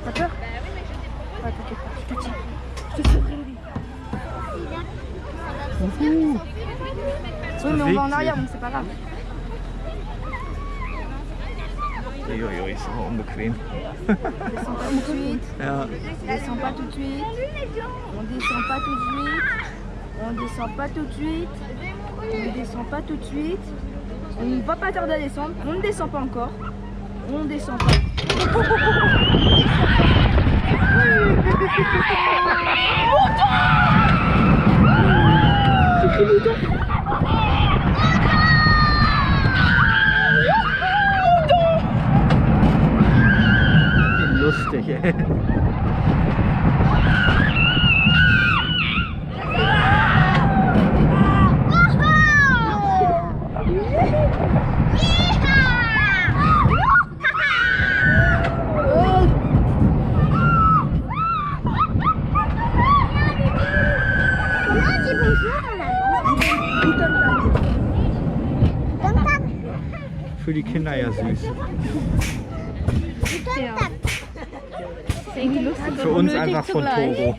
T'as peur? Ouais, t'inquiète pas, je te tiens. Je te souris. Oui, mais on va en arrière, donc c'est pas grave. Uiuiui, ist aber unbequem. Descends pas tout de suite. Ja. Descends pas tout de suite. On descend pas tout de suite. On descend pas tout de suite. On descend pas tout de suite. On ne va pas tarder à descendre. On ne descend pas encore. On descend pas. Lustig, ey. Für die Kinder ja süß. Ja. Irgendwie lustig. Für uns einfach von Togo.